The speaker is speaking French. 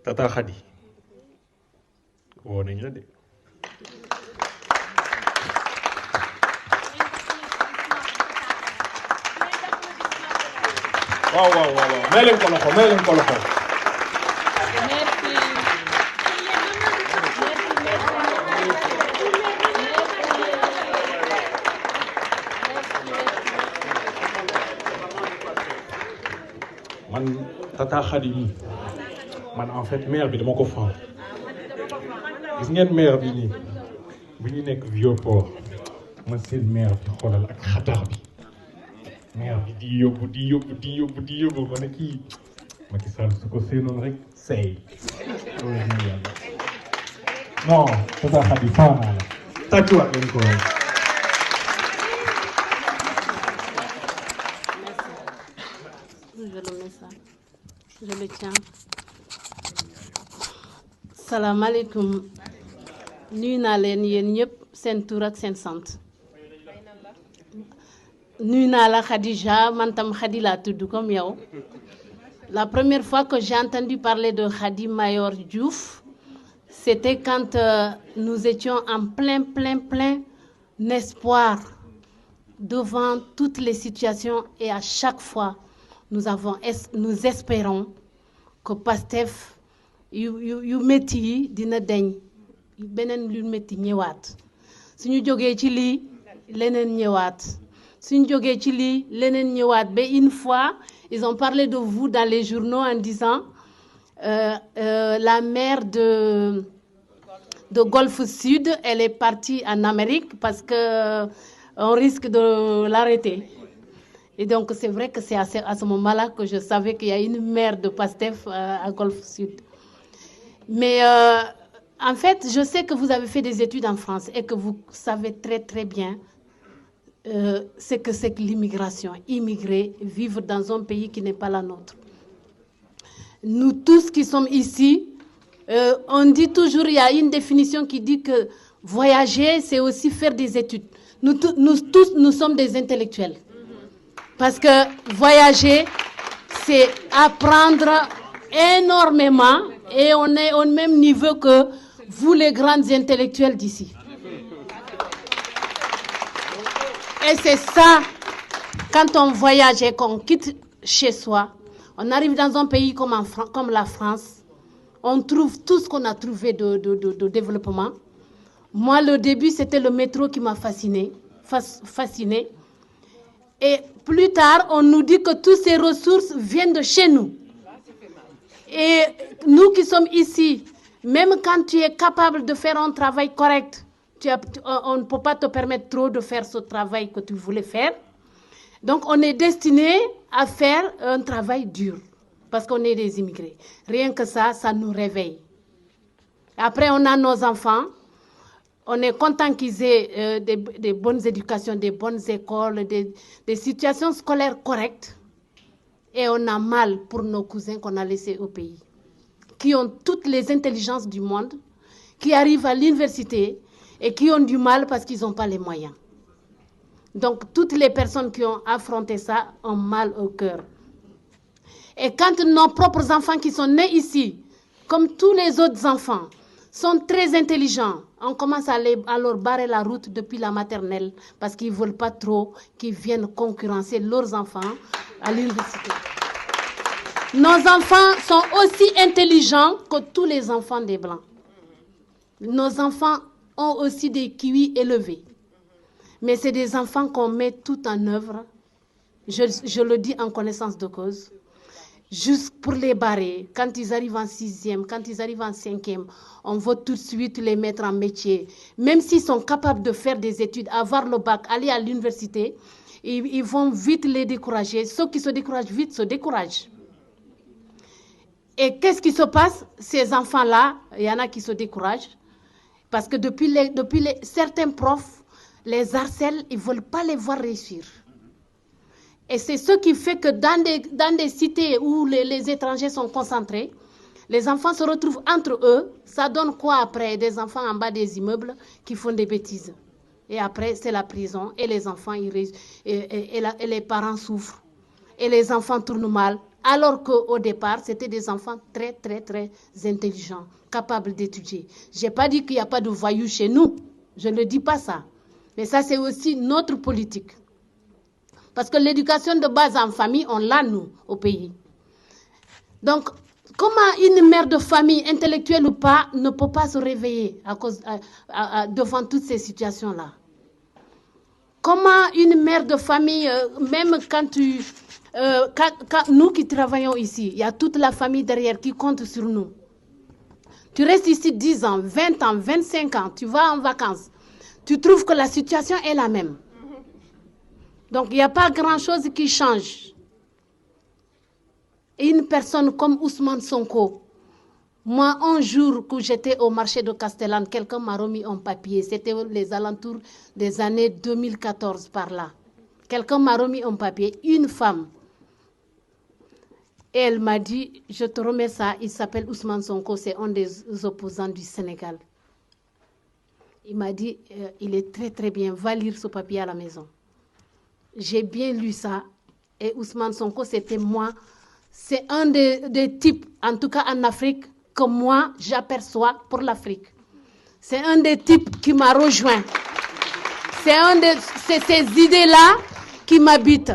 Tata Khady woo nañ la de. waaw may leen ko loxo man Tata Khady mi man en fait maire bi dama ko faaw gis ngeen maire bi nii bu ñu nekk Vieux-Port man seen maire bi xoolal ak xatar bi maire bi di yóbbu ma ne kii Macky Sall su ko seenoon rek say loolu ñu yàlla non Tata Khady faaw naa la tàccuwaat leen ko je le tiens. Salam alaikum. Nuyu naa leen yéen ñëpp seen tur ak seen sant. Nuyu naa la Khadija man tam Khady laa tudd comme yow. La première fois que j'ai entendu parler de Khady Mayor Diouf, c'était quand nous étions en plein espoir devant toutes les situations et à chaque fois nous espérons que Pastef yu métti yi dina deñ beneen lu métti ñëwaat suñu jógee ci lii leneen ñëwaat suñu jógee ci lii leneen ñëwaat ba une fois ils ont parlé de vous dans les journaux en disant la maire de Golfe Sud elle est partie en Amérique parce que on risque de l'arrêter. Et donc, c'est vrai que c'est à ce moment-là que je savais qu'il y a une maire de Pastef à Golfe Sud. Mais en fait, je sais que vous avez fait des études en France et que vous savez très bien ce que c'est que l'immigration. Immigrer, vivre dans un pays qui n'est pas la nôtre. Nous tous qui sommes ici, on dit toujours, il y a une définition qui dit que voyager, c'est aussi faire des études. Nous tous, nous sommes des intellectuels. Parce que voyager, c'est apprendre énormément et on est au même niveau que vous les grands intellectuels d'ici. Et c'est ça, quand on voyage et qu'on quitte chez soi, on arrive dans un pays comme la France, on trouve tout ce qu'on a trouvé de développement. Moi, le début, c'était le métro qui m'a fasciné. Et plus tard, on nous dit que toutes ces ressources viennent de chez nous. Et nous qui sommes ici, même quand tu es capable de faire un travail correct, on ne peut pas te permettre trop de faire ce travail que tu voulais faire. Donc, on est destiné à faire un travail dur, parce qu'on est des immigrés. Rien que ça nous réveille. Après, on a nos enfants. On est content qu'ils aient des bonnes éducations, des bonnes écoles, des situations scolaires correctes. Et on a mal pour nos cousins qu'on a laissés au pays, qui ont toutes les intelligences du monde, qui arrivent à l'université et qui ont du mal parce qu'ils n'ont pas les moyens. Donc, toutes les personnes qui ont affronté ça ont mal au cœur. Et quand nos propres enfants qui sont nés ici, comme tous les autres enfants, sont très intelligents, on commence à leur barrer la route depuis la maternelle parce qu'ils ne veulent pas trop qu'ils viennent concurrencer leurs enfants à l'université. Nos enfants sont aussi intelligents que tous les enfants des Blancs. Nos enfants ont aussi des QI élevés. Mais c'est des enfants qu'on met tout en œuvre, je le dis en connaissance de cause, juste pour les barrer. Quand ils arrivent en 6e, quand ils arrivent en 5e, on veut tout de suite les mettre en métier. Même s'ils sont capables de faire des études, avoir le bac, aller à l'université, ils vont vite les décourager. Ceux qui se découragent vite se découragent. Et qu'est-ce qui se passe? Ces enfants-là, il y en a qui se découragent. Parce que depuis certains profs les harcèlent, ils ne veulent pas les voir réussir. Et c'est ce qui fait que dans des cités où les étrangers sont concentrés, les enfants se retrouvent entre eux. Ça donne quoi après? Des enfants en bas des immeubles qui font des bêtises. Et après, c'est la prison. Et les enfants, et les parents souffrent. Et les enfants tournent mal. Alors qu'au départ, c'était des enfants très, très, très intelligents, capables d'étudier. Je n'ai pas dit qu'il n'y a pas de voyous chez nous. Je ne dis pas ça. Mais ça, c'est aussi notre politique. Parce que l'éducation de base en famille, on l'a, nous, au pays. Donc, comment une mère de famille, intellectuelle ou pas, ne peut pas se réveiller devant toutes ces situations-là? Comment une mère de famille, même quand nous qui travaillons ici, il y a toute la famille derrière qui compte sur nous. Tu restes ici 10 ans, 20 ans, 25 ans, tu vas en vacances. Tu trouves que la situation est la même. Donc, il n'y a pas grand-chose qui change. Et une personne comme Ousmane Sonko, moi, un jour que j'étais au marché de Castellane, quelqu'un m'a remis un papier. C'était les alentours des années 2014 par là. Quelqu'un m'a remis un papier, une femme. Et elle m'a dit, je te remets ça, il s'appelle Ousmane Sonko, c'est un des opposants du Sénégal. Il m'a dit, il est très très bien, va lire ce papier à la maison. J'ai bien lu ça. Et Ousmane Sonko, c'était moi. C'est un des types, en tout cas en Afrique, que moi, j'aperçois pour l'Afrique. C'est un des types qui m'a rejoint. C'est ces idées-là qui m'habitent.